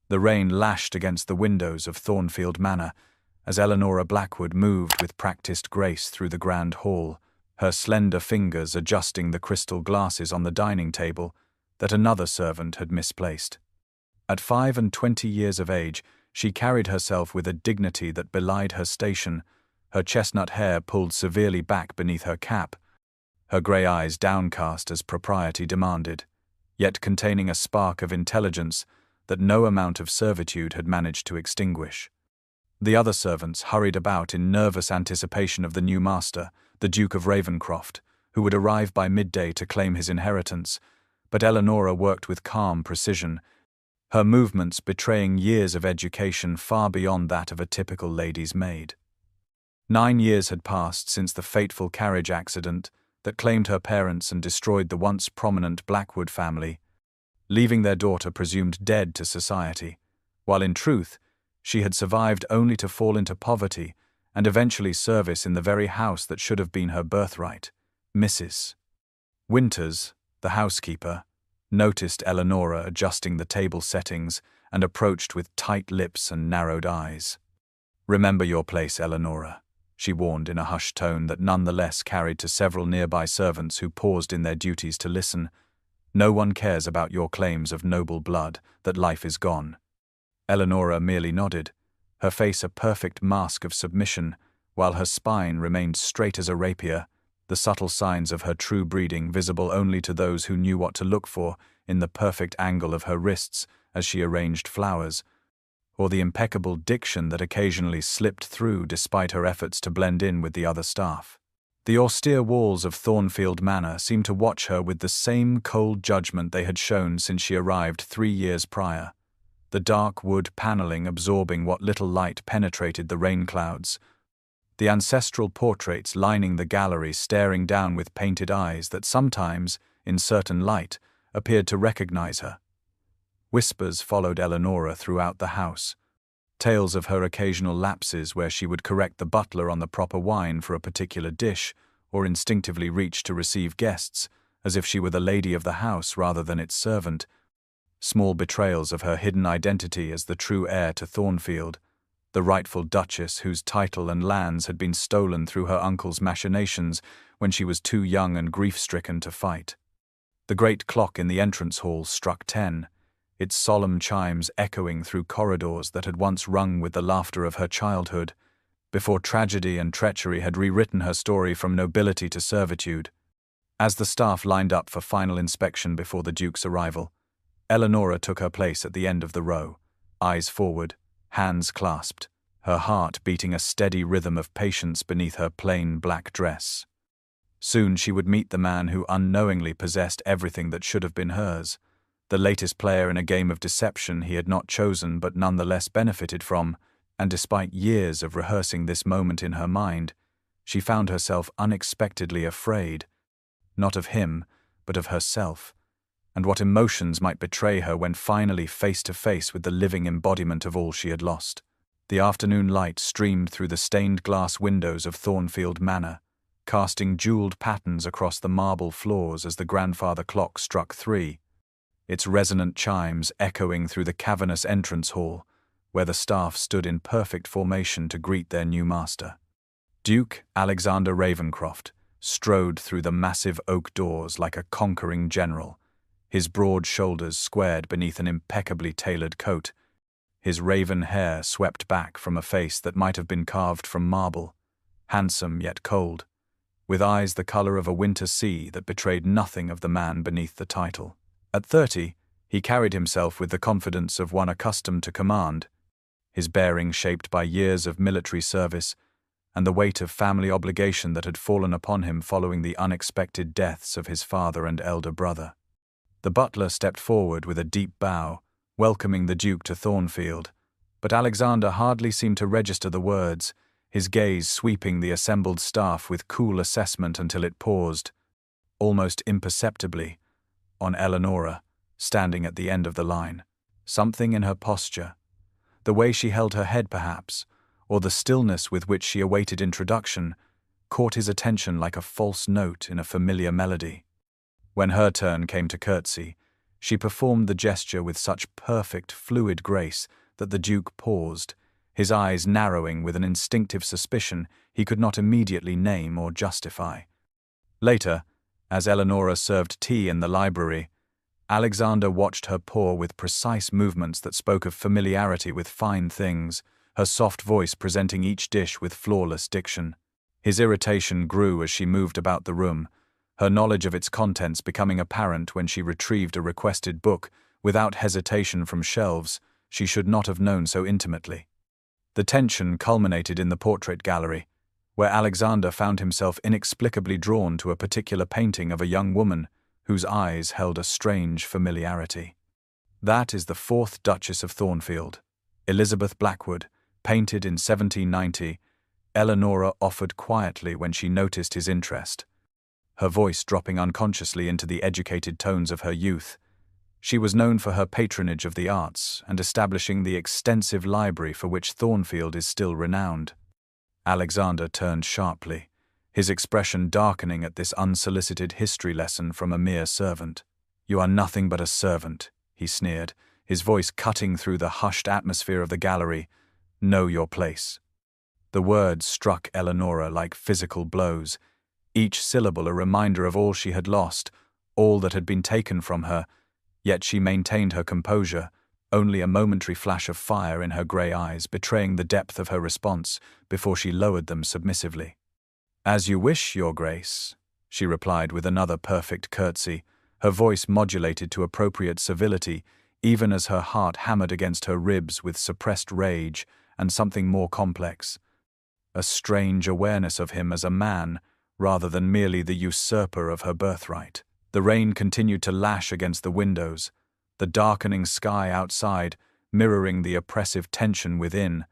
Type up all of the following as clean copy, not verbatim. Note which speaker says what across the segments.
Speaker 1: The rain lashed against the windows of Thornfield Manor as Eleanora Blackwood moved with practiced grace through the grand hall, her slender fingers adjusting the crystal glasses on the dining table that another servant had misplaced. At 25 years of age, she carried herself with a dignity that belied her station, her chestnut hair pulled severely back beneath her cap, her grey eyes downcast as propriety demanded, yet containing a spark of intelligence that no amount of servitude had managed to extinguish. The other servants hurried about in nervous anticipation of the new master, the Duke of Ravenscroft, who would arrive by midday to claim his inheritance, but Eleanora worked with calm precision, her movements betraying years of education far beyond that of a typical lady's maid. 9 years had passed since the fateful carriage accident that claimed her parents and destroyed the once prominent Blackwood family, leaving their daughter presumed dead to society, while in truth she had survived only to fall into poverty and eventually service in the very house that should have been her birthright. Mrs. Winters, the housekeeper, noticed Eleanora adjusting the table settings and approached with tight lips and narrowed eyes. "Remember your place, Eleanora," she warned in a hushed tone that nonetheless carried to several nearby servants who paused in their duties to listen. "No one cares about your claims of noble blood, that life is gone." Eleanora merely nodded, her face a perfect mask of submission, while her spine remained straight as a rapier, the subtle signs of her true breeding visible only to those who knew what to look for in the perfect angle of her wrists as she arranged flowers, or the impeccable diction that occasionally slipped through despite her efforts to blend in with the other staff. The austere walls of Thornfield Manor seemed to watch her with the same cold judgment they had shown since she arrived 3 years prior, the dark wood paneling absorbing what little light penetrated the rain clouds, the ancestral portraits lining the gallery staring down with painted eyes that sometimes, in certain light, appeared to recognize her. Whispers followed Eleanora throughout the house, tales of her occasional lapses where she would correct the butler on the proper wine for a particular dish, or instinctively reach to receive guests, as if she were the lady of the house rather than its servant, small betrayals of her hidden identity as the true heir to Thornfield, the rightful Duchess whose title and lands had been stolen through her uncle's machinations when she was too young and grief-stricken to fight. The great clock in the entrance hall struck 10, its solemn chimes echoing through corridors that had once rung with the laughter of her childhood, before tragedy and treachery had rewritten her story from nobility to servitude. As the staff lined up for final inspection before the Duke's arrival, Eleanora took her place at the end of the row, eyes forward, hands clasped, her heart beating a steady rhythm of patience beneath her plain black dress. Soon she would meet the man who unknowingly possessed everything that should have been hers, the latest player in a game of deception he had not chosen but nonetheless benefited from, and despite years of rehearsing this moment in her mind, she found herself unexpectedly afraid, not of him, but of herself, and what emotions might betray her when finally face to face with the living embodiment of all she had lost. The afternoon light streamed through the stained glass windows of Thornfield Manor, casting jeweled patterns across the marble floors as the grandfather clock struck 3, its resonant chimes echoing through the cavernous entrance hall, where the staff stood in perfect formation to greet their new master. Duke Alexander Ravenscroft strode through the massive oak doors like a conquering general, his broad shoulders squared beneath an impeccably tailored coat, his raven hair swept back from a face that might have been carved from marble, handsome yet cold, with eyes the color of a winter sea that betrayed nothing of the man beneath the title. At 30, he carried himself with the confidence of one accustomed to command, his bearing shaped by years of military service and the weight of family obligation that had fallen upon him following the unexpected deaths of his father and elder brother. The butler stepped forward with a deep bow, welcoming the Duke to Thornfield, but Alexander hardly seemed to register the words, his gaze sweeping the assembled staff with cool assessment until it paused, almost imperceptibly, on Eleanora, standing at the end of the line. Something in her posture, the way she held her head perhaps, or the stillness with which she awaited introduction, caught his attention like a false note in a familiar melody. When her turn came to curtsy, She performed the gesture with such perfect, fluid grace that the Duke paused, his eyes narrowing with an instinctive suspicion he could not immediately name or justify. Later, as Eleanora served tea in the library, Alexander watched her pour with precise movements that spoke of familiarity with fine things, her soft voice presenting each dish with flawless diction. His irritation grew as she moved about the room, her knowledge of its contents becoming apparent when she retrieved a requested book without hesitation from shelves she should not have known so intimately. The tension culminated in the portrait gallery, where Alexander found himself inexplicably drawn to a particular painting of a young woman whose eyes held a strange familiarity. That is the fourth Duchess of Thornfield, Elizabeth Blackwood, painted in 1790, Eleanora offered quietly when she noticed his interest, her voice dropping unconsciously into the educated tones of her youth. She was known for her patronage of the arts and establishing the extensive library for which Thornfield is still renowned. Alexander turned sharply, his expression darkening at this unsolicited history lesson from a mere servant. "You are nothing but a servant," he sneered, his voice cutting through the hushed atmosphere of the gallery. "Know your place." The words struck Eleanora like physical blows, each syllable a reminder of all she had lost, all that had been taken from her, yet she maintained her composure, only a momentary flash of fire in her grey eyes betraying the depth of her response before she lowered them submissively. "As you wish, Your Grace," she replied with another perfect curtsy, her voice modulated to appropriate civility, even as her heart hammered against her ribs with suppressed rage and something more complex. A strange awareness of him as a man, rather than merely the usurper of her birthright. The rain continued to lash against the windows, the darkening sky outside mirroring the oppressive tension within,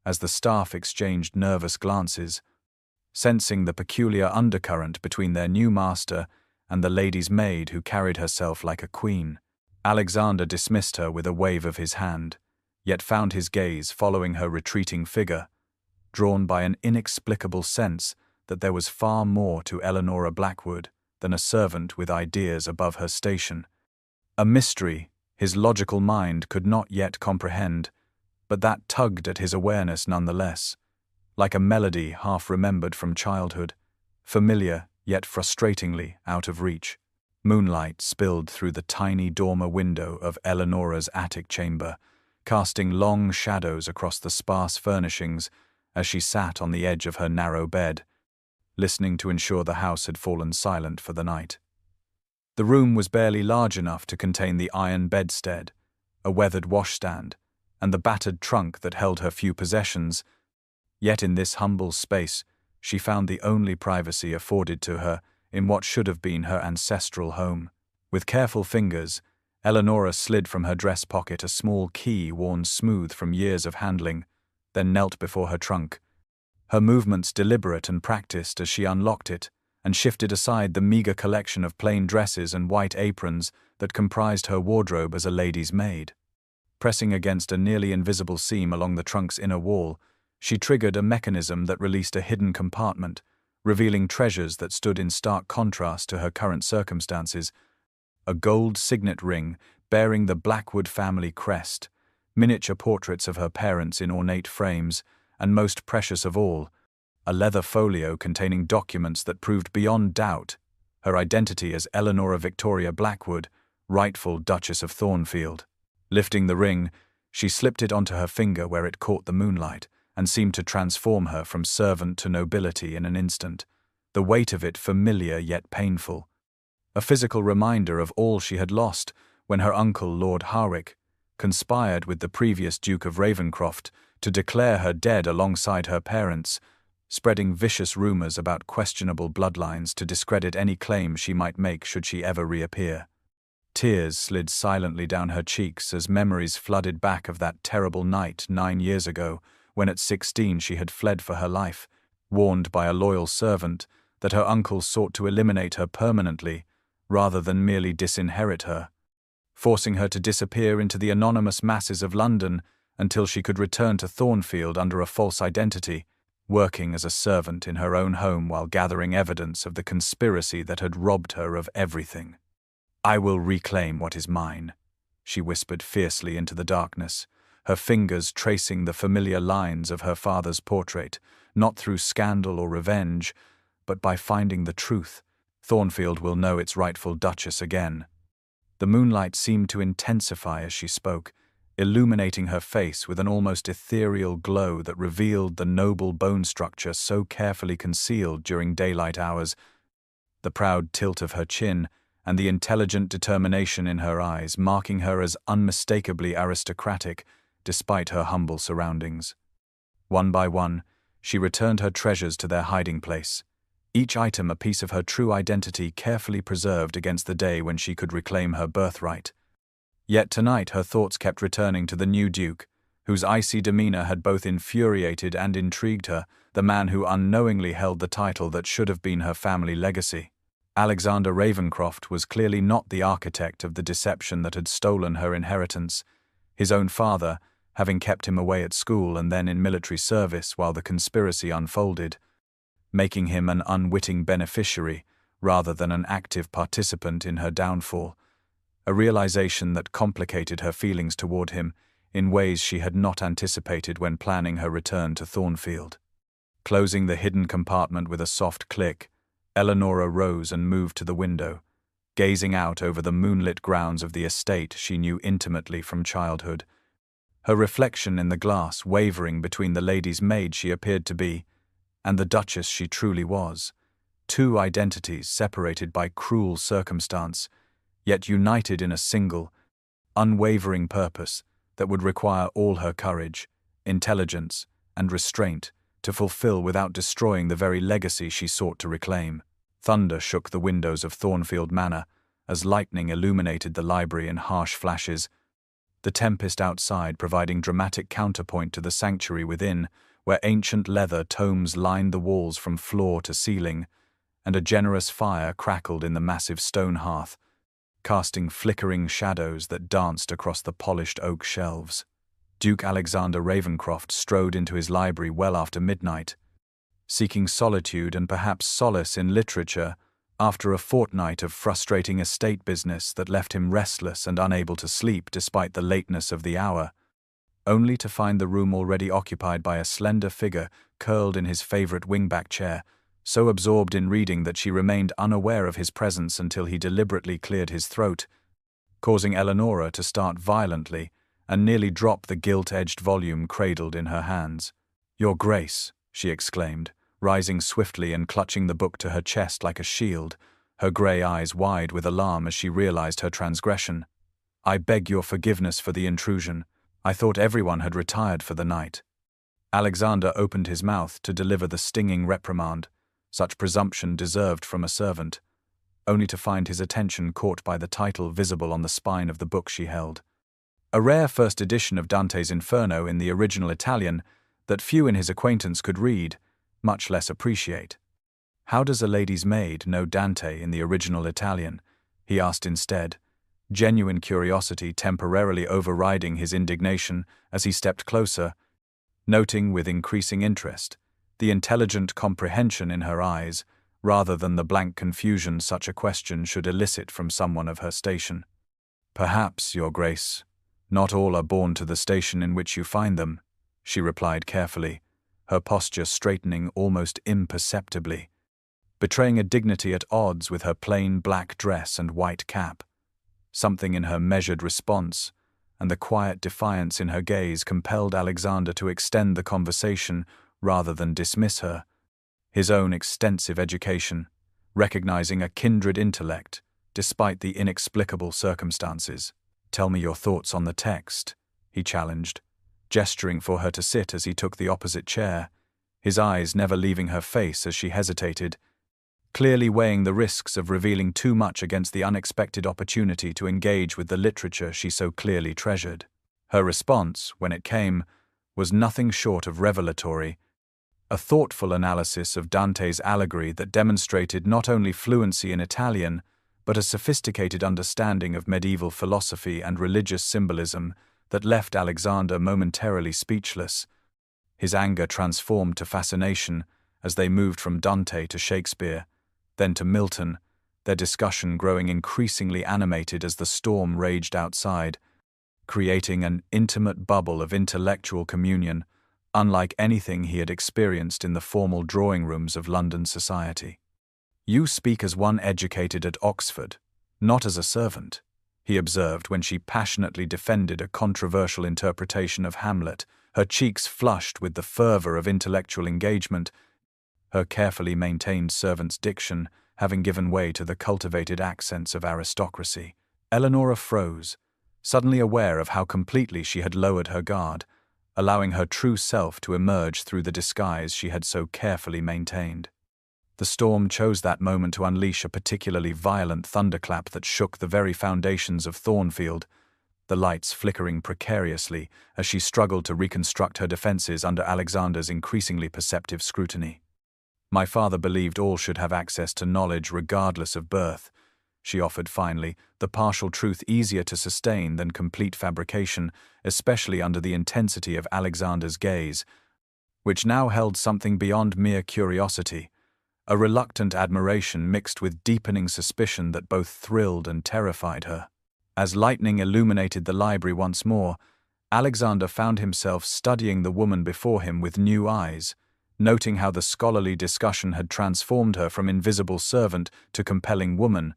Speaker 1: as the staff exchanged nervous glances, sensing the peculiar undercurrent between their new master and the lady's maid who carried herself like a queen. Alexander dismissed her with a wave of his hand, yet found his gaze following her retreating figure, drawn by an inexplicable sense that there was far more to Eleanora Blackwood than a servant with ideas above her station. A mystery his logical mind could not yet comprehend, but that tugged at his awareness nonetheless, like a melody half-remembered from childhood, familiar yet frustratingly out of reach. Moonlight spilled through the tiny dormer window of Eleanora's attic chamber, casting long shadows across the sparse furnishings as she sat on the edge of her narrow bed, listening to ensure the house had fallen silent for the night. The room was barely large enough to contain the iron bedstead, a weathered washstand, and the battered trunk that held her few possessions, yet in this humble space she found the only privacy afforded to her in what should have been her ancestral home. With careful fingers, Eleanora slid from her dress pocket a small key worn smooth from years of handling, then knelt before her trunk, her movements deliberate and practiced as she unlocked it and shifted aside the meager collection of plain dresses and white aprons that comprised her wardrobe as a lady's maid. Pressing against a nearly invisible seam along the trunk's inner wall, she triggered a mechanism that released a hidden compartment, revealing treasures that stood in stark contrast to her current circumstances: a gold signet ring bearing the Blackwood family crest, miniature portraits of her parents in ornate frames, and most precious of all, a leather folio containing documents that proved beyond doubt her identity as Eleanora Victoria Blackwood, rightful Duchess of Thornfield. Lifting the ring, she slipped it onto her finger where it caught the moonlight and seemed to transform her from servant to nobility in an instant, the weight of it familiar yet painful, a physical reminder of all she had lost when her uncle, Lord Harwick, conspired with the previous Duke of Ravenscroft to declare her dead alongside her parents, spreading vicious rumors about questionable bloodlines to discredit any claim she might make should she ever reappear. Tears slid silently down her cheeks as memories flooded back of that terrible night 9 years ago when at 16 she had fled for her life, warned by a loyal servant that her uncle sought to eliminate her permanently rather than merely disinherit her, forcing her to disappear into the anonymous masses of London until she could return to Thornfield under a false identity, working as a servant in her own home while gathering evidence of the conspiracy that had robbed her of everything. I will reclaim what is mine, she whispered fiercely into the darkness, her fingers tracing the familiar lines of her father's portrait, not through scandal or revenge, but by finding the truth. Thornfield will know its rightful Duchess again. The moonlight seemed to intensify as she spoke, illuminating her face with an almost ethereal glow that revealed the noble bone structure so carefully concealed during daylight hours. The proud tilt of her chin and the intelligent determination in her eyes marking her as unmistakably aristocratic despite her humble surroundings. One by one, she returned her treasures to their hiding place, each item a piece of her true identity carefully preserved against the day when she could reclaim her birthright. Yet tonight her thoughts kept returning to the new Duke, whose icy demeanor had both infuriated and intrigued her, the man who unknowingly held the title that should have been her family legacy. Alexander Ravenscroft was clearly not the architect of the deception that had stolen her inheritance, his own father having kept him away at school and then in military service while the conspiracy unfolded, making him an unwitting beneficiary rather than an active participant in her downfall, a realization that complicated her feelings toward him in ways she had not anticipated when planning her return to Thornfield. Closing the hidden compartment with a soft click, Eleanora rose and moved to the window, gazing out over the moonlit grounds of the estate she knew intimately from childhood, her reflection in the glass wavering between the lady's maid she appeared to be and the Duchess she truly was, two identities separated by cruel circumstance, yet united in a single, unwavering purpose that would require all her courage, intelligence, and restraint to fulfill without destroying the very legacy she sought to reclaim. Thunder shook the windows of Thornfield Manor as lightning illuminated the library in harsh flashes, the tempest outside providing dramatic counterpoint to the sanctuary within, where ancient leather tomes lined the walls from floor to ceiling, and a generous fire crackled in the massive stone hearth, casting flickering shadows that danced across the polished oak shelves. Duke Alexander Ravenscroft strode into his library well after midnight, seeking solitude and perhaps solace in literature after a fortnight of frustrating estate business that left him restless and unable to sleep despite the lateness of the hour, only to find the room already occupied by a slender figure curled in his favorite wingback chair, so absorbed in reading that she remained unaware of his presence until he deliberately cleared his throat, causing Eleanora to start violently and nearly drop the gilt-edged volume cradled in her hands. "Your Grace," she exclaimed, rising swiftly and clutching the book to her chest like a shield, her grey eyes wide with alarm as she realized her transgression. "I beg your forgiveness for the intrusion. I thought everyone had retired for the night." Alexander opened his mouth to deliver the stinging reprimand such presumption deserved from a servant, only to find his attention caught by the title visible on the spine of the book she held. A rare first edition of Dante's Inferno in the original Italian that few in his acquaintance could read, much less appreciate. "How does a lady's maid know Dante in the original Italian?" he asked instead, genuine curiosity temporarily overriding his indignation as he stepped closer, noting with increasing interest the intelligent comprehension in her eyes, rather than the blank confusion such a question should elicit from someone of her station. "Perhaps, Your Grace, not all are born to the station in which you find them," she replied carefully, her posture straightening almost imperceptibly, betraying a dignity at odds with her plain black dress and white cap. Something in her measured response and the quiet defiance in her gaze compelled Alexander to extend the conversation rather than dismiss her. His own extensive education, recognizing a kindred intellect despite the inexplicable circumstances. "Tell me your thoughts on the text," he challenged, gesturing for her to sit as he took the opposite chair, his eyes never leaving her face as she hesitated, clearly weighing the risks of revealing too much against the unexpected opportunity to engage with the literature she so clearly treasured. Her response, when it came, was nothing short of revelatory, a thoughtful analysis of Dante's allegory that demonstrated not only fluency in Italian, but a sophisticated understanding of medieval philosophy and religious symbolism that left Alexander momentarily speechless. His anger transformed to fascination as they moved from Dante to Shakespeare, then to Milton, their discussion growing increasingly animated as the storm raged outside, creating an intimate bubble of intellectual communion, unlike anything he had experienced in the formal drawing rooms of London society. "You speak as one educated at Oxford, not as a servant," he observed when she passionately defended a controversial interpretation of Hamlet, her cheeks flushed with the fervor of intellectual engagement, her carefully maintained servant's diction having given way to the cultivated accents of aristocracy. Eleanora froze, suddenly aware of how completely she had lowered her guard, allowing her true self to emerge through the disguise she had so carefully maintained. The storm chose that moment to unleash a particularly violent thunderclap that shook the very foundations of Thornfield, the lights flickering precariously as she struggled to reconstruct her defenses under Alexander's increasingly perceptive scrutiny. "My father believed all should have access to knowledge regardless of birth," she offered finally, the partial truth easier to sustain than complete fabrication, especially under the intensity of Alexander's gaze, which now held something beyond mere curiosity, a reluctant admiration mixed with deepening suspicion that both thrilled and terrified her. As lightning illuminated the library once more, Alexander found himself studying the woman before him with new eyes, noting how the scholarly discussion had transformed her from invisible servant to compelling woman,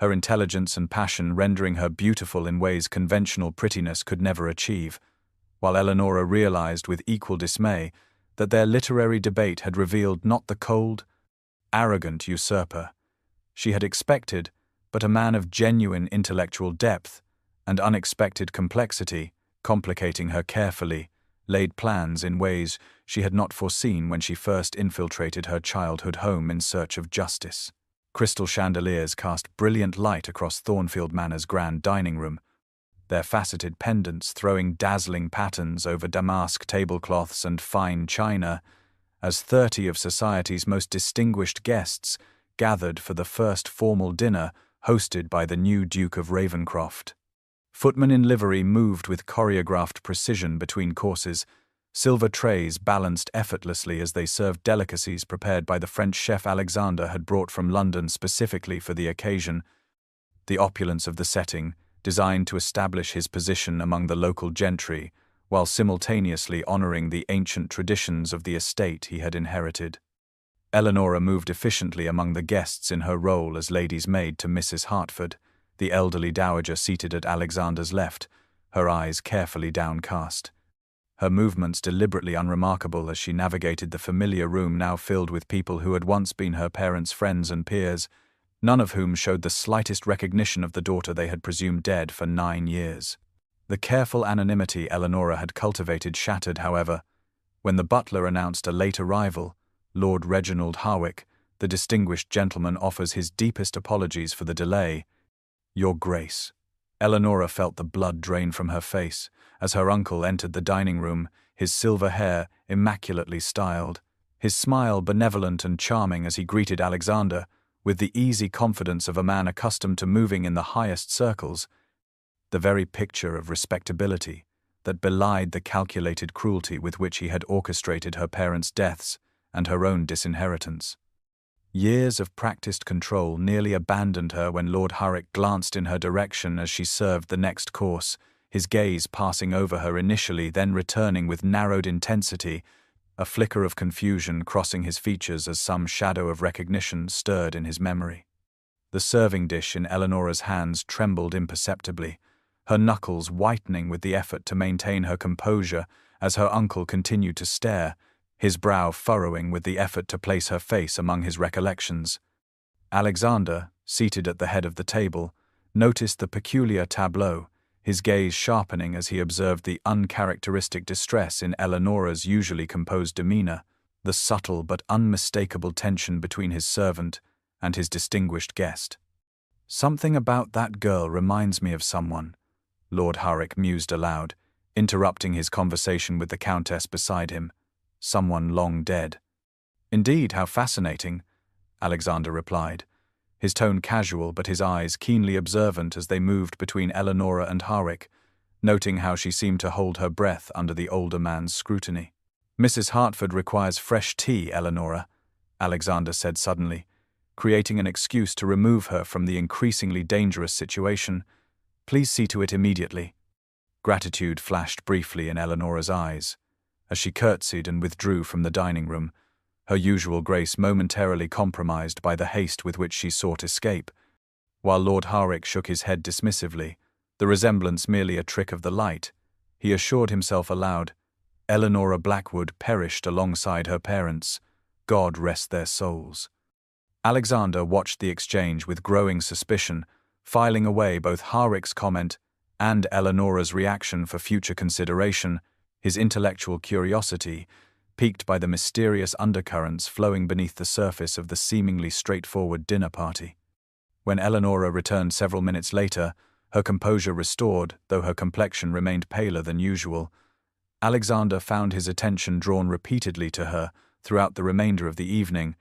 Speaker 1: her intelligence and passion rendering her beautiful in ways conventional prettiness could never achieve, while Eleanora realized with equal dismay that their literary debate had revealed not the cold, arrogant usurper she had expected, but a man of genuine intellectual depth and unexpected complexity, complicating her carefully laid plans in ways she had not foreseen when she first infiltrated her childhood home in search of justice. Crystal chandeliers cast brilliant light across Thornfield Manor's grand dining room, their faceted pendants throwing dazzling patterns over damask tablecloths and fine china, as 30 of society's most distinguished guests gathered for the first formal dinner hosted by the new Duke of Ravenscroft. Footmen in livery moved with choreographed precision between courses, silver trays balanced effortlessly as they served delicacies prepared by the French chef Alexander had brought from London specifically for the occasion. The opulence of the setting, designed to establish his position among the local gentry, while simultaneously honoring the ancient traditions of the estate he had inherited. Eleanora moved efficiently among the guests in her role as lady's maid to Mrs. Hertford, the elderly dowager seated at Alexander's left, her eyes carefully downcast. Her movements deliberately unremarkable as she navigated the familiar room now filled with people who had once been her parents' friends and peers, none of whom showed the slightest recognition of the daughter they had presumed dead for 9 years. The careful anonymity Eleanora had cultivated shattered, however, when the butler announced a late arrival. Lord Reginald Harwick, the distinguished gentleman, offers his deepest apologies for the delay. "Your Grace." Eleanora felt the blood drain from her face as her uncle entered the dining room, his silver hair immaculately styled, his smile benevolent and charming as he greeted Alexander, with the easy confidence of a man accustomed to moving in the highest circles, the very picture of respectability that belied the calculated cruelty with which he had orchestrated her parents' deaths and her own disinheritance. Years of practiced control nearly abandoned her when Lord Harwick glanced in her direction as she served the next course, his gaze passing over her initially, then returning with narrowed intensity, a flicker of confusion crossing his features as some shadow of recognition stirred in his memory. The serving dish in Eleanora's hands trembled imperceptibly, her knuckles whitening with the effort to maintain her composure as her uncle continued to stare, his brow furrowing with the effort to place her face among his recollections. Alexander, seated at the head of the table, noticed the peculiar tableau, his gaze sharpening as he observed the uncharacteristic distress in Eleanora's usually composed demeanor, the subtle but unmistakable tension between his servant and his distinguished guest. "Something about that girl reminds me of someone," Lord Harwick mused aloud, interrupting his conversation with the Countess beside him. "Someone long dead." "Indeed, how fascinating," Alexander replied, his tone casual but his eyes keenly observant as they moved between Eleanora and Harwick, noting how she seemed to hold her breath under the older man's scrutiny. "Mrs. Hertford requires fresh tea, Eleanora," Alexander said suddenly, creating an excuse to remove her from the increasingly dangerous situation. "Please see to it immediately." Gratitude flashed briefly in Eleanora's eyes. As she curtsied and withdrew from the dining room, her usual grace momentarily compromised by the haste with which she sought escape. While Lord Harwick shook his head dismissively, the resemblance merely a trick of the light, he assured himself aloud, "Eleanora Blackwood perished alongside her parents. God rest their souls." Alexander watched the exchange with growing suspicion, filing away both Harwick's comment and Eleanora's reaction for future consideration, his intellectual curiosity piqued by the mysterious undercurrents flowing beneath the surface of the seemingly straightforward dinner party. When Eleanora returned several minutes later, her composure restored, though her complexion remained paler than usual, Alexander found his attention drawn repeatedly to her throughout the remainder of the evening,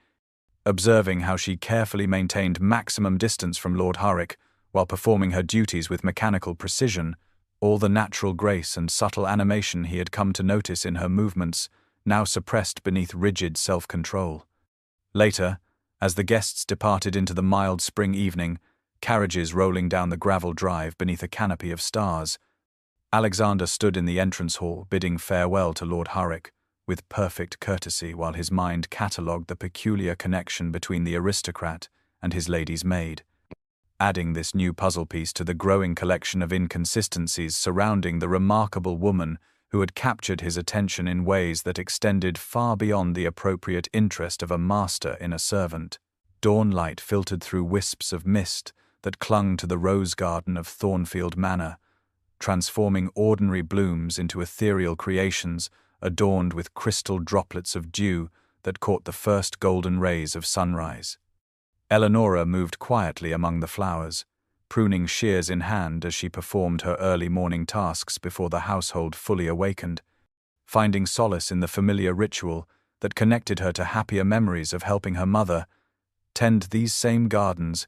Speaker 1: observing how she carefully maintained maximum distance from Lord Harwick while performing her duties with mechanical precision. All the natural grace and subtle animation he had come to notice in her movements now suppressed beneath rigid self-control. Later, as the guests departed into the mild spring evening, carriages rolling down the gravel drive beneath a canopy of stars, Alexander stood in the entrance hall bidding farewell to Lord Harwick with perfect courtesy while his mind catalogued the peculiar connection between the aristocrat and his lady's maid, adding this new puzzle piece to the growing collection of inconsistencies surrounding the remarkable woman who had captured his attention in ways that extended far beyond the appropriate interest of a master in a servant. Dawn light filtered through wisps of mist that clung to the rose garden of Thornfield Manor, transforming ordinary blooms into ethereal creations adorned with crystal droplets of dew that caught the first golden rays of sunrise. Eleanora moved quietly among the flowers, pruning shears in hand as she performed her early morning tasks before the household fully awakened, finding solace in the familiar ritual that connected her to happier memories of helping her mother tend these same gardens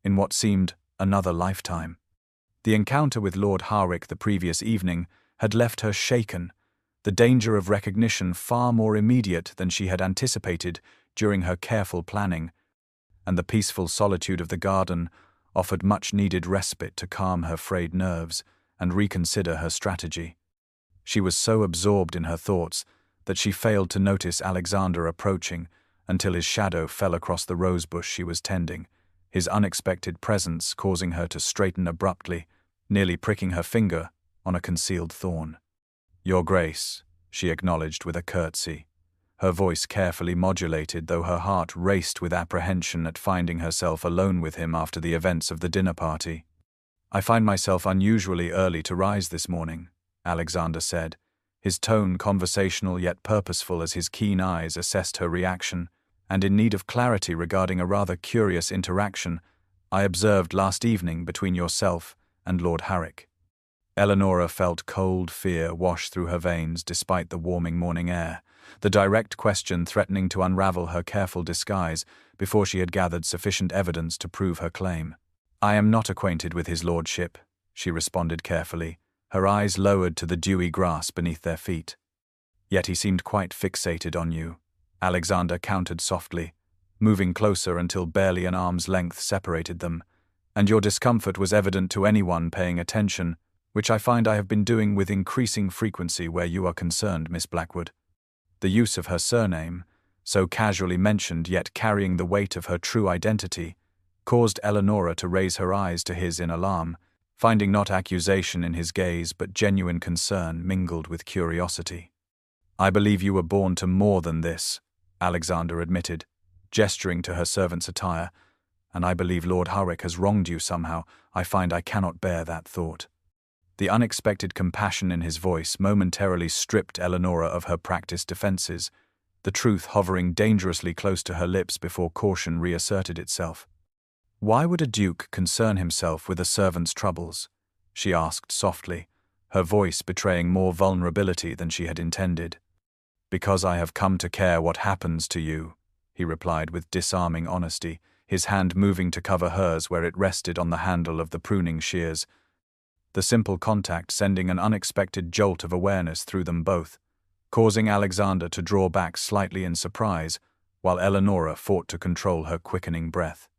Speaker 1: in what seemed another lifetime. The encounter with Lord Harwick the previous evening had left her shaken, the danger of recognition far more immediate than she had anticipated during her careful planning, and the peaceful solitude of the garden offered much-needed respite to calm her frayed nerves and reconsider her strategy. She was so absorbed in her thoughts that she failed to notice Alexander approaching until his shadow fell across the rosebush she was tending, his unexpected presence causing her to straighten abruptly, nearly pricking her finger on a concealed thorn. "Your Grace," she acknowledged with a curtsy, her voice carefully modulated though her heart raced with apprehension at finding herself alone with him after the events of the dinner party. "I find myself unusually early to rise this morning," Alexander said, his tone conversational yet purposeful as his keen eyes assessed her reaction, "and in need of clarity regarding a rather curious interaction I observed last evening between yourself and Lord Harwick." Eleanora felt cold fear wash through her veins despite the warming morning air, the direct question threatening to unravel her careful disguise before she had gathered sufficient evidence to prove her claim. "I am not acquainted with his lordship," she responded carefully, her eyes lowered to the dewy grass beneath their feet. "Yet he seemed quite fixated on you," Alexander countered softly, moving closer until barely an arm's length separated them, "and your discomfort was evident to anyone paying attention, which I find I have been doing with increasing frequency where you are concerned, Miss Blackwood." The use of her surname, so casually mentioned yet carrying the weight of her true identity, caused Eleanora to raise her eyes to his in alarm, finding not accusation in his gaze but genuine concern mingled with curiosity. "I believe you were born to more than this," Alexander admitted, gesturing to her servant's attire, "and I believe Lord Harwick has wronged you somehow. I find I cannot bear that thought." The unexpected compassion in his voice momentarily stripped Eleanora of her practiced defenses, the truth hovering dangerously close to her lips before caution reasserted itself. "Why would a duke concern himself with a servant's troubles?" she asked softly, her voice betraying more vulnerability than she had intended. "Because I have come to care what happens to you," he replied with disarming honesty, his hand moving to cover hers where it rested on the handle of the pruning shears, the simple contact sending an unexpected jolt of awareness through them both, causing Alexander to draw back slightly in surprise, while Eleanora fought to control her quickening breath.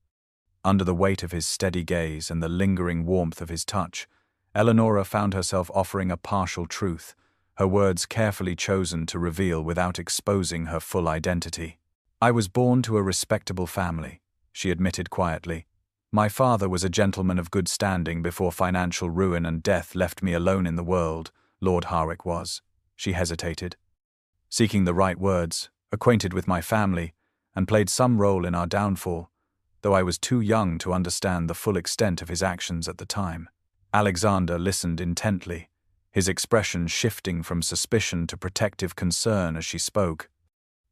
Speaker 1: Under the weight of his steady gaze and the lingering warmth of his touch, Eleanora found herself offering a partial truth, her words carefully chosen to reveal without exposing her full identity. "I was born to a respectable family," she admitted quietly. "My father was a gentleman of good standing before financial ruin and death left me alone in the world. Lord Harwick was." She hesitated, seeking the right words, "acquainted with my family, and played some role in our downfall, though I was too young to understand the full extent of his actions at the time." Alexander listened intently, his expression shifting from suspicion to protective concern as she spoke,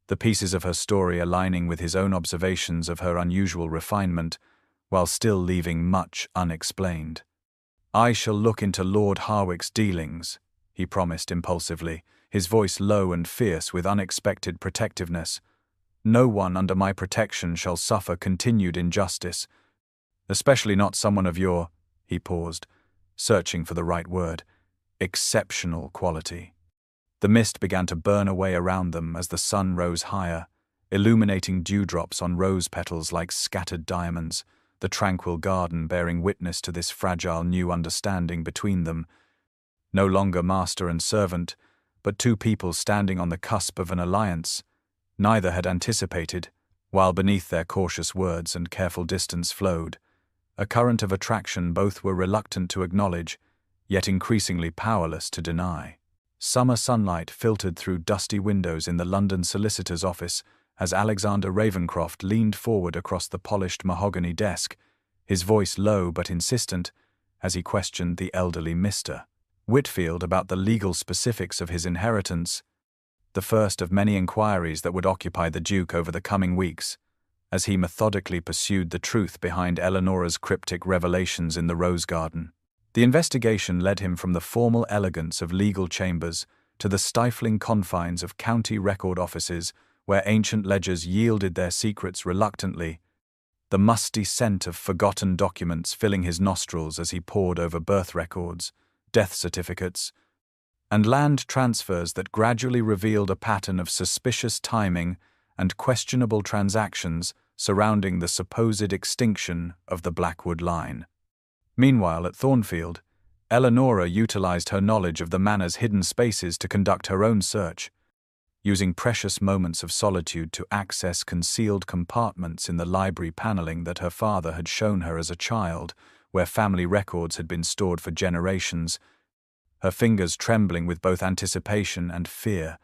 Speaker 1: the pieces of her story aligning with his own observations of her unusual refinement, while still leaving much unexplained. "I shall look into Lord Harwick's dealings," he promised impulsively, his voice low and fierce with unexpected protectiveness. "No one under my protection shall suffer continued injustice, especially not someone of your," he paused, searching for the right word, "exceptional quality." The mist began to burn away around them as the sun rose higher, illuminating dewdrops on rose petals like scattered diamonds, the tranquil garden bearing witness to this fragile new understanding between them. No longer master and servant, but two people standing on the cusp of an alliance neither had anticipated, while beneath their cautious words and careful distance flowed a current of attraction both were reluctant to acknowledge, yet increasingly powerless to deny. Summer sunlight filtered through dusty windows in the London solicitor's office as Alexander Ravenscroft leaned forward across the polished mahogany desk, his voice low but insistent, as he questioned the elderly Mr. Whitfield about the legal specifics of his inheritance, the first of many inquiries that would occupy the Duke over the coming weeks, as he methodically pursued the truth behind Eleanora's cryptic revelations in the Rose Garden. The investigation led him from the formal elegance of legal chambers to the stifling confines of county record offices where ancient ledgers yielded their secrets reluctantly, the musty scent of forgotten documents filling his nostrils as he pored over birth records, death certificates, and land transfers that gradually revealed a pattern of suspicious timing and questionable transactions surrounding the supposed extinction of the Blackwood line. Meanwhile, at Thornfield, Eleanora utilized her knowledge of the manor's hidden spaces to conduct her own search, using precious moments of solitude to access concealed compartments in the library paneling that her father had shown her as a child, where family records had been stored for generations, her fingers trembling with both anticipation and fear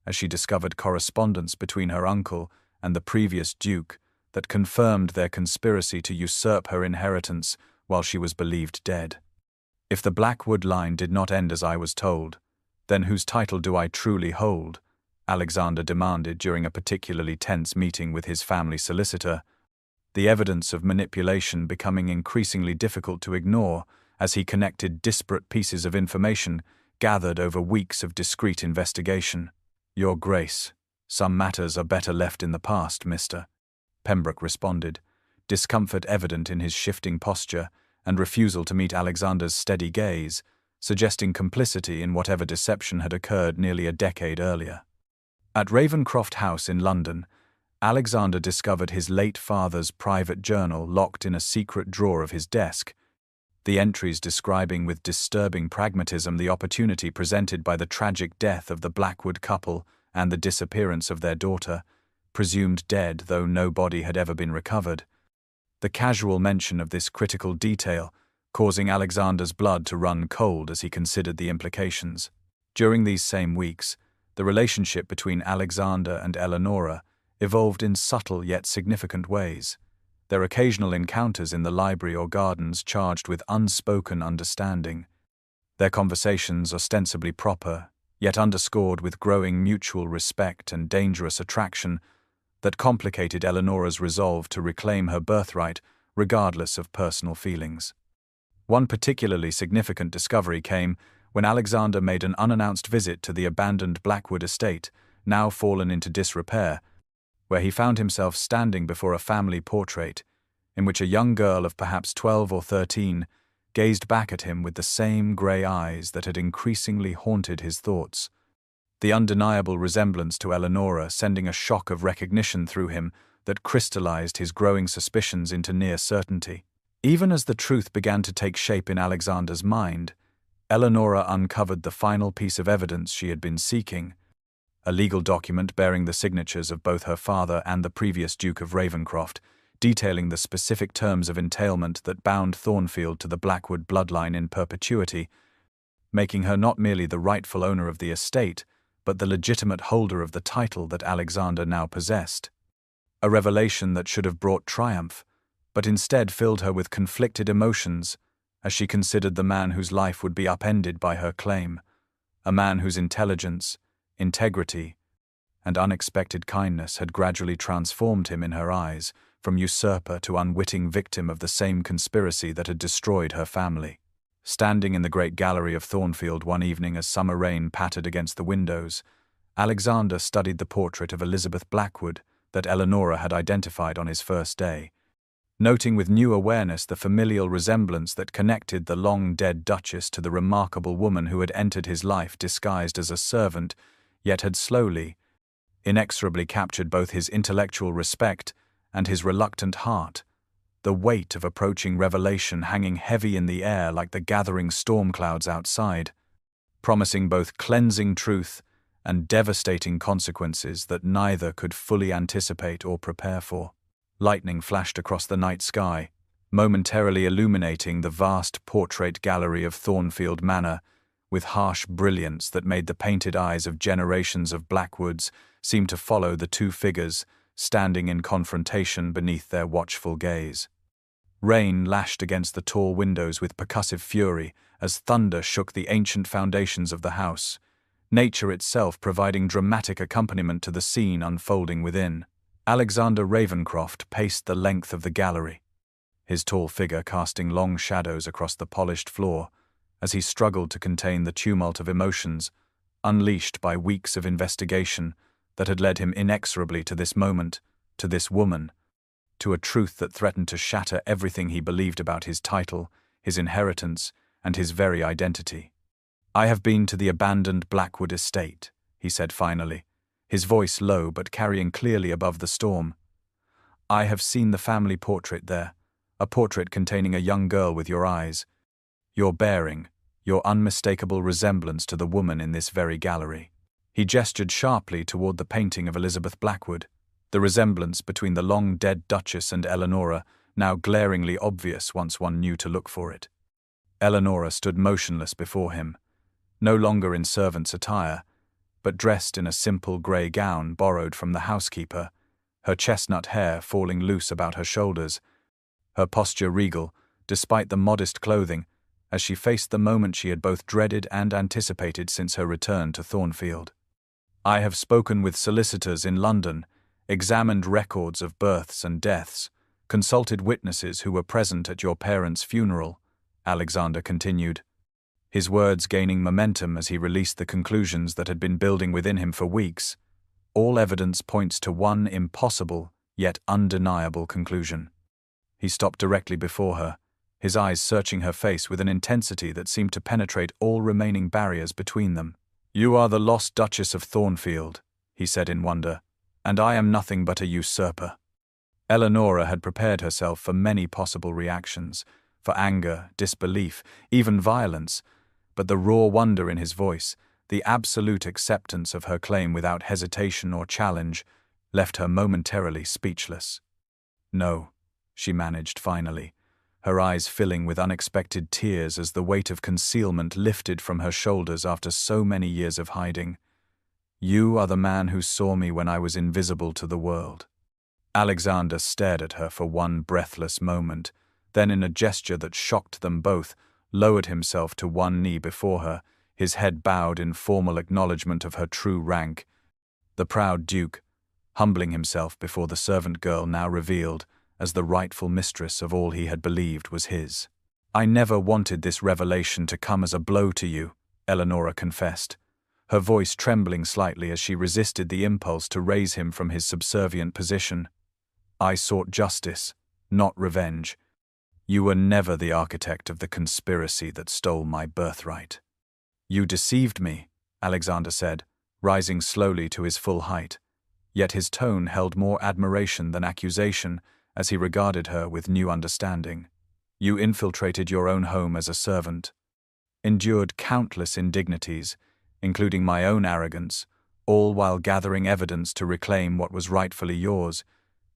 Speaker 1: as she discovered correspondence between her uncle and the previous Duke that confirmed their conspiracy to usurp her inheritance while she was believed dead. "If the Blackwood line did not end as I was told, then whose title do I truly hold?" Alexander demanded during a particularly tense meeting with his family solicitor, the evidence of manipulation becoming increasingly difficult to ignore as he connected disparate pieces of information gathered over weeks of discreet investigation. "Your Grace, some matters are better left in the past, Mr." Pembroke responded, discomfort evident in his shifting posture and refusal to meet Alexander's steady gaze, suggesting complicity in whatever deception had occurred nearly a decade earlier. At Ravenscroft House in London, Alexander discovered his late father's private journal locked in a secret drawer of his desk, the entries describing with disturbing pragmatism the opportunity presented by the tragic death of the Blackwood couple and the disappearance of their daughter, presumed dead though no body had ever been recovered. The casual mention of this critical detail causing Alexander's blood to run cold as he considered the implications. During these same weeks, the relationship between Alexander and Eleanora evolved in subtle yet significant ways, their occasional encounters in the library or gardens charged with unspoken understanding, their conversations ostensibly proper, yet underscored with growing mutual respect and dangerous attraction that complicated Eleanora's resolve to reclaim her birthright regardless of personal feelings. One particularly significant discovery came when Alexander made an unannounced visit to the abandoned Blackwood estate, now fallen into disrepair, where he found himself standing before a family portrait, in which a young girl of perhaps 12 or 13 gazed back at him with the same grey eyes that had increasingly haunted his thoughts. the undeniable resemblance to Eleonora sending a shock of recognition through him that crystallized his growing suspicions into near certainty. Even as the truth began to take shape in Alexander's mind, Eleonora uncovered the final piece of evidence she had been seeking, a legal document bearing the signatures of both her father and the previous Duke of Ravenscroft, detailing the specific terms of entailment that bound Thornfield to the Blackwood bloodline in perpetuity, making her not merely the rightful owner of the estate, but the legitimate holder of the title that Alexander now possessed. A revelation that should have brought triumph, but instead filled her with conflicted emotions as she considered the man whose life would be upended by her claim, a man whose intelligence, integrity, and unexpected kindness had gradually transformed him in her eyes from usurper to unwitting victim of the same conspiracy that had destroyed her family. Standing in the great gallery of Thornfield one evening as summer rain pattered against the windows, Alexander studied the portrait of Elizabeth Blackwood that Eleonora had identified on his first day, noting with new awareness the familial resemblance that connected the long-dead Duchess to the remarkable woman who had entered his life disguised as a servant, yet had slowly, inexorably captured both his intellectual respect and his reluctant heart, the weight of approaching revelation hanging heavy in the air like the gathering storm clouds outside, promising both cleansing truth and devastating consequences that neither could fully anticipate or prepare for. Lightning flashed across the night sky, momentarily illuminating the vast portrait gallery of Thornfield Manor, with harsh brilliance that made the painted eyes of generations of Blackwoods seem to follow the two figures standing in confrontation beneath their watchful gaze. Rain lashed against the tall windows with percussive fury as thunder shook the ancient foundations of the house, nature itself providing dramatic accompaniment to the scene unfolding within. Alexander Ravenscroft paced the length of the gallery, his tall figure casting long shadows across the polished floor as he struggled to contain the tumult of emotions unleashed by weeks of investigation that had led him inexorably to this moment, to this woman, to a truth that threatened to shatter everything he believed about his title, his inheritance, and his very identity. "I have been to the abandoned Blackwood estate," he said finally, his voice low but carrying clearly above the storm. "I have seen the family portrait there, a portrait containing a young girl with your eyes, your bearing, your unmistakable resemblance to the woman in this very gallery." He gestured sharply toward the painting of Elizabeth Blackwood, the resemblance between the long-dead Duchess and Eleonora now glaringly obvious once one knew to look for it. Eleonora stood motionless before him, no longer in servant's attire, but dressed in a simple grey gown borrowed from the housekeeper, her chestnut hair falling loose about her shoulders, her posture regal, despite the modest clothing, as she faced the moment she had both dreaded and anticipated since her return to Thornfield. "I have spoken with solicitors in London, examined records of births and deaths, consulted witnesses who were present at your parents' funeral," Alexander continued, his words gaining momentum as he released the conclusions that had been building within him for weeks. "All evidence points to one impossible, yet undeniable conclusion." He stopped directly before her, his eyes searching her face with an intensity that seemed to penetrate all remaining barriers between them. "You are the lost Duchess of Thornfield," he said in wonder, "and I am nothing but a usurper." Eleonora had prepared herself for many possible reactions, for anger, disbelief, even violence, but the raw wonder in his voice, the absolute acceptance of her claim without hesitation or challenge, left her momentarily speechless. "No," she managed finally, her eyes filling with unexpected tears as the weight of concealment lifted from her shoulders after so many years of hiding. "You are the man who saw me when I was invisible to the world." Alexander stared at her for one breathless moment, then in a gesture that shocked them both, lowered himself to one knee before her, his head bowed in formal acknowledgement of her true rank. The proud Duke, humbling himself before the servant girl now revealed as the rightful mistress of all he had believed was his. "I never wanted this revelation to come as a blow to you," Eleonora confessed, her voice trembling slightly as she resisted the impulse to raise him from his subservient position. "I sought justice, not revenge. You were never the architect of the conspiracy that stole my birthright." "You deceived me," Alexander said, rising slowly to his full height. Yet his tone held more admiration than accusation as he regarded her with new understanding. You infiltrated your own home as a servant, endured countless indignities, including my own arrogance, all while gathering evidence to reclaim what was rightfully yours.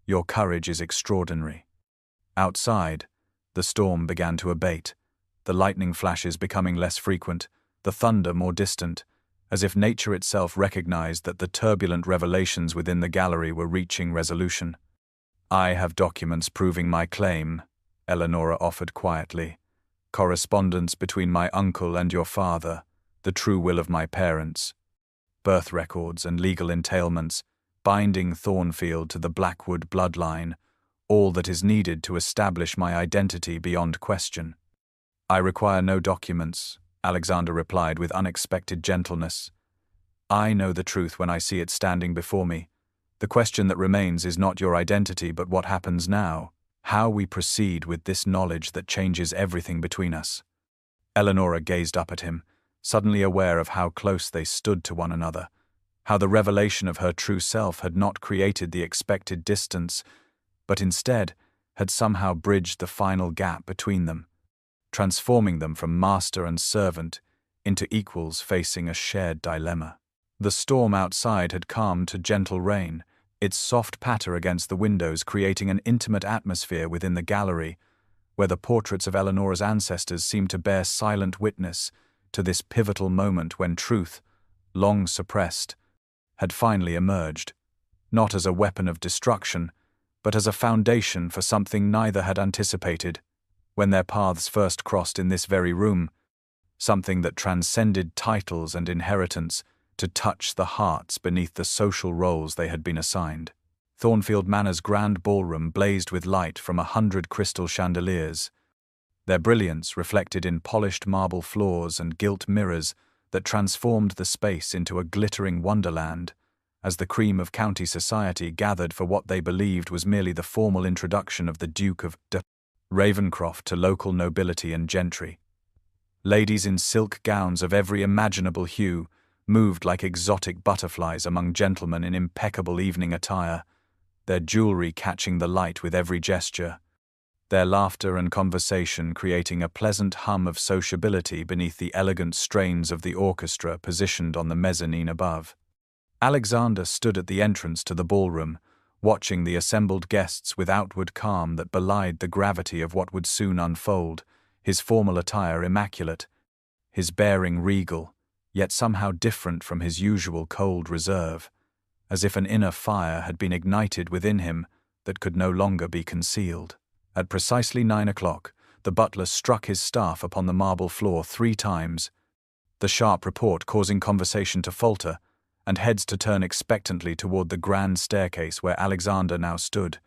Speaker 1: Your courage is extraordinary. Outside, the storm began to abate, the lightning flashes becoming less frequent, the thunder more distant, as if nature itself recognized that the turbulent revelations within the gallery were reaching resolution. I have documents proving my claim, Eleanora offered quietly. Correspondence between my uncle and your father, the true will of my parents, birth records and legal entailments, binding Thornfield to the Blackwood bloodline, all that is needed to establish my identity beyond question. I require no documents, Alexander replied with unexpected gentleness. I know the truth when I see it standing before me. The question that remains is not your identity but what happens now, how we proceed with this knowledge that changes everything between us. Eleanora gazed up at him, suddenly aware of how close they stood to one another, how the revelation of her true self had not created the expected distance, but instead had somehow bridged the final gap between them, transforming them from master and servant into equals facing a shared dilemma. The storm outside had calmed to gentle rain, its soft patter against the windows creating an intimate atmosphere within the gallery, where the portraits of Eleanora's ancestors seemed to bear silent witness to this pivotal moment when truth, long suppressed, had finally emerged, not as a weapon of destruction, but as a foundation for something neither had anticipated, when their paths first crossed in this very room, something that transcended titles and inheritance to touch the hearts beneath the social roles they had been assigned. Thornfield Manor's grand ballroom blazed with light from 100 crystal chandeliers, their brilliance reflected in polished marble floors and gilt mirrors that transformed the space into a glittering wonderland, as the cream of county society gathered for what they believed was merely the formal introduction of the Duke of Ravencroft to local nobility and gentry. Ladies in silk gowns of every imaginable hue moved like exotic butterflies among gentlemen in impeccable evening attire, their jewelry catching the light with every gesture, their laughter and conversation creating a pleasant hum of sociability beneath the elegant strains of the orchestra positioned on the mezzanine above. Alexander stood at the entrance to the ballroom, watching the assembled guests with outward calm that belied the gravity of what would soon unfold, his formal attire immaculate, his bearing regal, yet somehow different from his usual cold reserve, as if an inner fire had been ignited within him that could no longer be concealed. At precisely 9 o'clock, the butler struck his staff upon the marble floor 3 times, the sharp report causing conversation to falter, and heads to turn expectantly toward the grand staircase where Alexander now stood,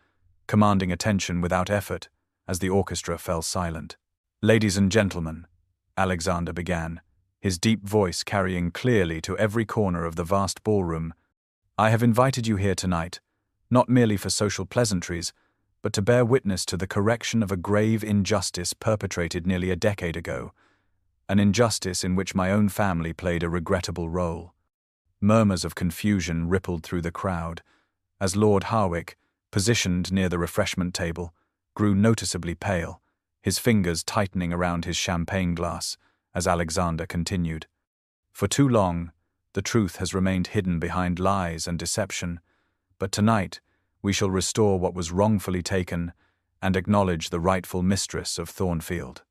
Speaker 1: commanding attention without effort as the orchestra fell silent. "Ladies and gentlemen," Alexander began, his deep voice carrying clearly to every corner of the vast ballroom, "I have invited you here tonight, not merely for social pleasantries, but to bear witness to the correction of a grave injustice perpetrated nearly a decade ago, an injustice in which my own family played a regrettable role." Murmurs of confusion rippled through the crowd, as Lord Harwick, positioned near the refreshment table, grew noticeably pale, his fingers tightening around his champagne glass, as Alexander continued. "For too long, the truth has remained hidden behind lies and deception, but tonight we shall restore what was wrongfully taken and acknowledge the rightful mistress of Thornfield."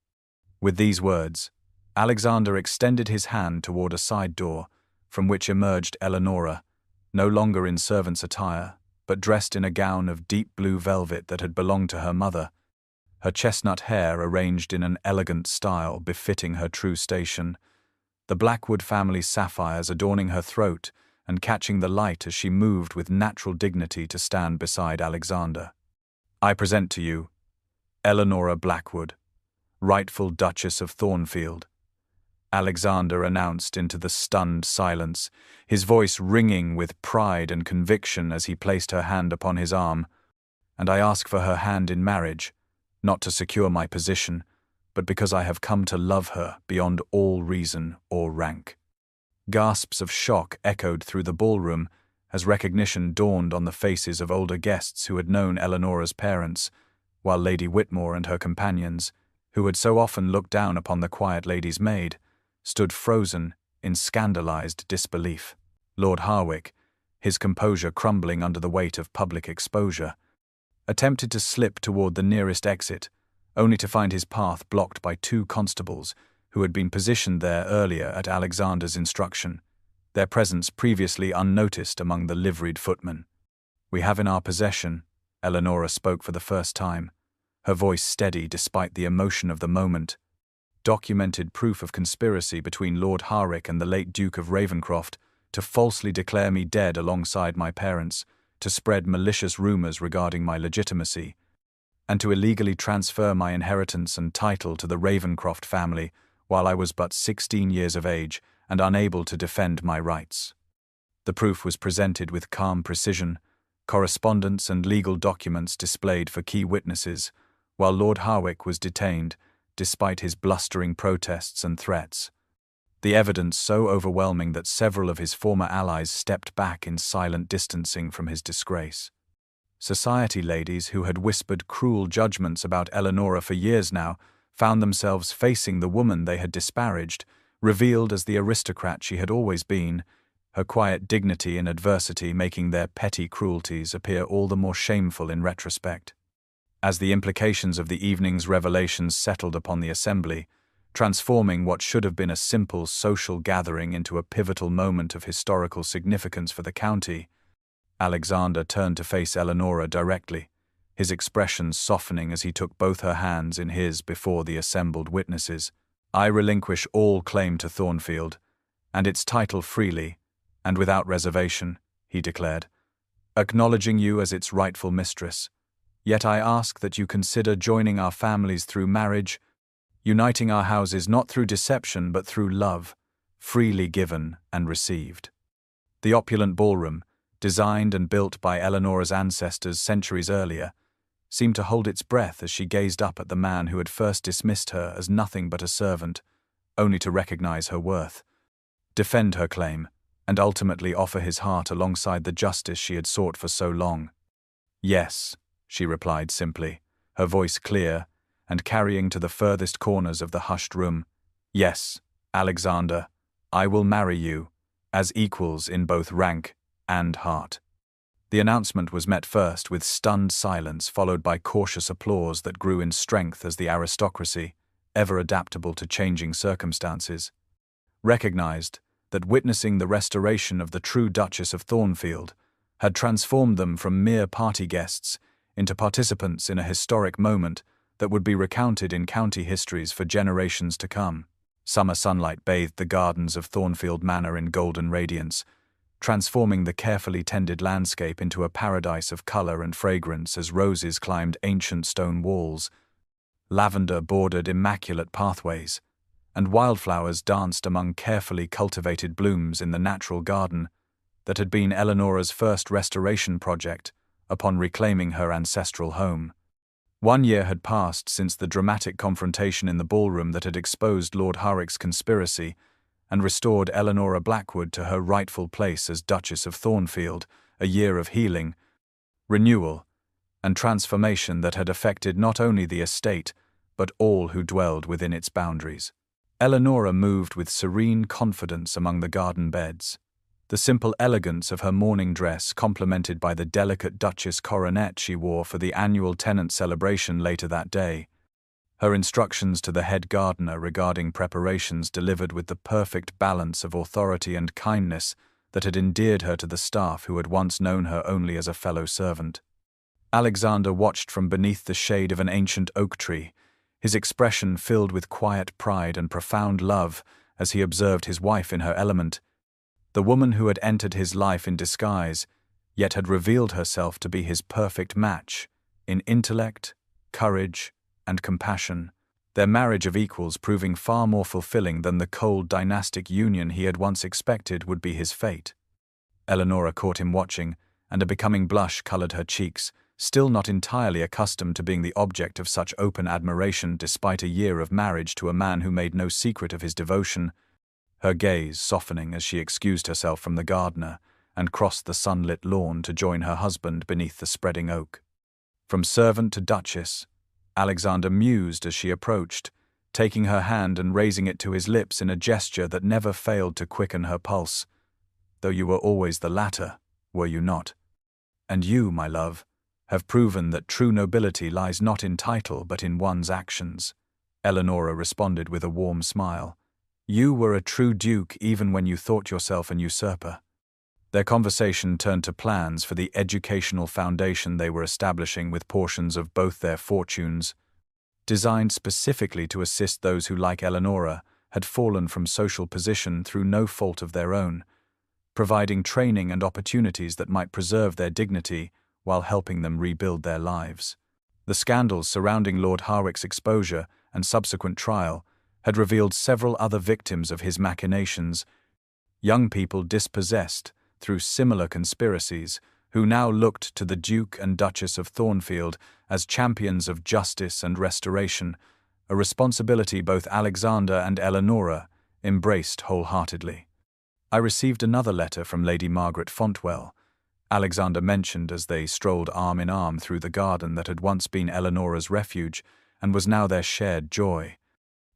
Speaker 1: With these words, Alexander extended his hand toward a side door, from which emerged Eleanora, no longer in servant's attire, but dressed in a gown of deep blue velvet that had belonged to her mother, her chestnut hair arranged in an elegant style befitting her true station, the Blackwood family sapphires adorning her throat and catching the light as she moved with natural dignity to stand beside Alexander. "I present to you Eleanora Blackwood, rightful Duchess of Thornfield," Alexander announced into the stunned silence, his voice ringing with pride and conviction as he placed her hand upon his arm. "And I ask for her hand in marriage, not to secure my position, but because I have come to love her beyond all reason or rank." Gasps of shock echoed through the ballroom as recognition dawned on the faces of older guests who had known Eleanora's parents, while Lady Whitmore and her companions, who had so often looked down upon the quiet lady's maid, stood frozen in scandalized disbelief. Lord Harwick, his composure crumbling under the weight of public exposure, attempted to slip toward the nearest exit, only to find his path blocked by two constables who had been positioned there earlier at Alexander's instruction, their presence previously unnoticed among the liveried footmen. "We have in our possession," Eleanora spoke for the first time, her voice steady despite the emotion of the moment, "documented proof of conspiracy between Lord Harwick and the late Duke of Ravenscroft to falsely declare me dead alongside my parents, to spread malicious rumors regarding my legitimacy, and to illegally transfer my inheritance and title to the Ravenscroft family while I was but 16 years of age and unable to defend my rights." The proof was presented with calm precision, correspondence and legal documents displayed for key witnesses, while Lord Harwick was detained, despite his blustering protests and threats. The evidence so overwhelming that several of his former allies stepped back in silent distancing from his disgrace. Society ladies who had whispered cruel judgments about Eleanora for years now found themselves facing the woman they had disparaged, revealed as the aristocrat she had always been, her quiet dignity in adversity making their petty cruelties appear all the more shameful in retrospect. As the implications of the evening's revelations settled upon the assembly, transforming what should have been a simple social gathering into a pivotal moment of historical significance for the county, Alexander turned to face Eleanora directly, his expression softening as he took both her hands in his before the assembled witnesses. "I relinquish all claim to Thornfield, and its title freely, and without reservation," he declared, "acknowledging you as its rightful mistress. Yet I ask that you consider joining our families through marriage, uniting our houses not through deception but through love, freely given and received." The opulent ballroom, designed and built by Eleanora's ancestors centuries earlier, seemed to hold its breath as she gazed up at the man who had first dismissed her as nothing but a servant, only to recognize her worth, defend her claim, and ultimately offer his heart alongside the justice she had sought for so long. "Yes," she replied simply, her voice clear and carrying to the furthest corners of the hushed room. "Yes, Alexander, I will marry you, as equals in both rank and heart." The announcement was met first with stunned silence, followed by cautious applause that grew in strength as the aristocracy, ever adaptable to changing circumstances, recognized that witnessing the restoration of the true Duchess of Thornfield had transformed them from mere party guests into participants in a historic moment that would be recounted in county histories for generations to come. Summer sunlight bathed the gardens of Thornfield Manor in golden radiance, transforming the carefully tended landscape into a paradise of color and fragrance as roses climbed ancient stone walls, lavender bordered immaculate pathways, and wildflowers danced among carefully cultivated blooms in the natural garden that had been Eleanora's first restoration project upon reclaiming her ancestral home. 1 year had passed since the dramatic confrontation in the ballroom that had exposed Lord Harwick's conspiracy and restored Eleanora Blackwood to her rightful place as Duchess of Thornfield, a year of healing, renewal, and transformation that had affected not only the estate, but all who dwelled within its boundaries. Eleanora moved with serene confidence among the garden beds, the simple elegance of her mourning dress complemented by the delicate Duchess coronet she wore for the annual tenant celebration later that day. Her instructions to the head gardener regarding preparations delivered with the perfect balance of authority and kindness that had endeared her to the staff who had once known her only as a fellow servant. Alexander watched from beneath the shade of an ancient oak tree, his expression filled with quiet pride and profound love as he observed his wife in her element, the woman who had entered his life in disguise, yet had revealed herself to be his perfect match in intellect, courage, and compassion, their marriage of equals proving far more fulfilling than the cold dynastic union he had once expected would be his fate. Eleanora caught him watching, and a becoming blush colored her cheeks, still not entirely accustomed to being the object of such open admiration despite a year of marriage to a man who made no secret of his devotion. her gaze softening as she excused herself from the gardener and crossed the sunlit lawn to join her husband beneath the spreading oak. From servant to Duchess, Alexander mused as she approached, taking her hand and raising it to his lips in a gesture that never failed to quicken her pulse. Though you were always the latter, were you not? And you, my love, have proven that true nobility lies not in title but in one's actions. Eleanora responded with a warm smile. You were a true duke even when you thought yourself an usurper. Their conversation turned to plans for the educational foundation they were establishing with portions of both their fortunes, designed specifically to assist those who, like Eleanora, had fallen from social position through no fault of their own, providing training and opportunities that might preserve their dignity while helping them rebuild their lives. The scandals surrounding Lord Harwick's exposure and subsequent trial had revealed several other victims of his machinations, young people dispossessed through similar conspiracies, who now looked to the Duke and Duchess of Thornfield as champions of justice and restoration, a responsibility both Alexander and Eleanora embraced wholeheartedly. I received another letter from Lady Margaret Fontwell, Alexander mentioned as they strolled arm in arm through the garden that had once been Eleanora's refuge and was now their shared joy.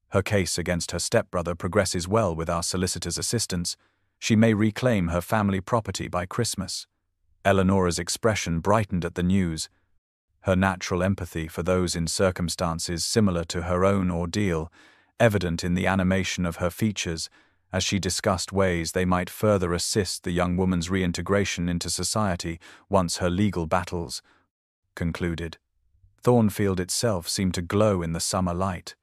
Speaker 1: Her case against her stepbrother progresses well with our solicitor's assistance. She may reclaim her family property by Christmas. Eleanora's expression brightened at the news, her natural empathy for those in circumstances similar to her own ordeal, evident in the animation of her features as she discussed ways they might further assist the young woman's reintegration into society once her legal battles concluded. Thornfield itself seemed to glow in the summer light,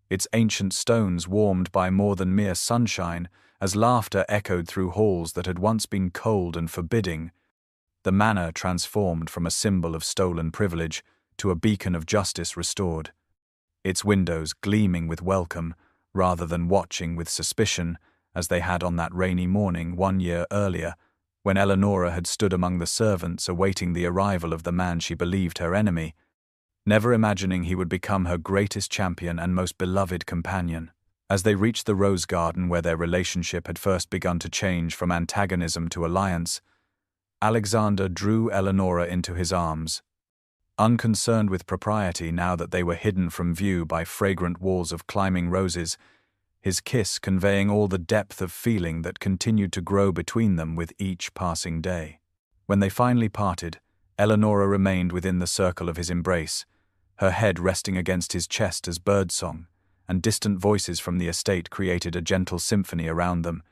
Speaker 1: its ancient stones warmed by more than mere sunshine as laughter echoed through halls that had once been cold and forbidding, the manor transformed from a symbol of stolen privilege to a beacon of justice restored, its windows gleaming with welcome rather than watching with suspicion as they had on that rainy morning 1 year earlier, when Eleanora had stood among the servants awaiting the arrival of the man she believed her enemy, never imagining he would become her greatest champion and most beloved companion. As they reached the rose garden where their relationship had first begun to change from antagonism to alliance, Alexander drew Eleanora into his arms. Unconcerned with propriety now that they were hidden from view by fragrant walls of climbing roses, his kiss conveying all the depth of feeling that continued to grow between them with each passing day. When they finally parted, Eleanora remained within the circle of his embrace, her head resting against his chest as birdsong, and distant voices from the estate created a gentle symphony around them,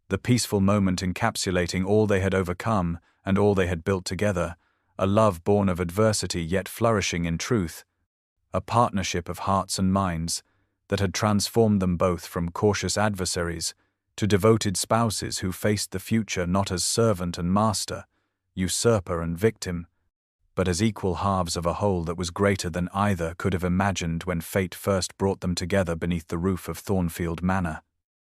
Speaker 1: the peaceful moment encapsulating all they had overcome and all they had built together, a love born of adversity yet flourishing in truth, a partnership of hearts and minds that had transformed them both from cautious adversaries to devoted spouses who faced the future not as servant and master, usurper and victim, but as equal halves of a whole that was greater than either could have imagined when fate first brought them together beneath the roof of Thornfield Manor.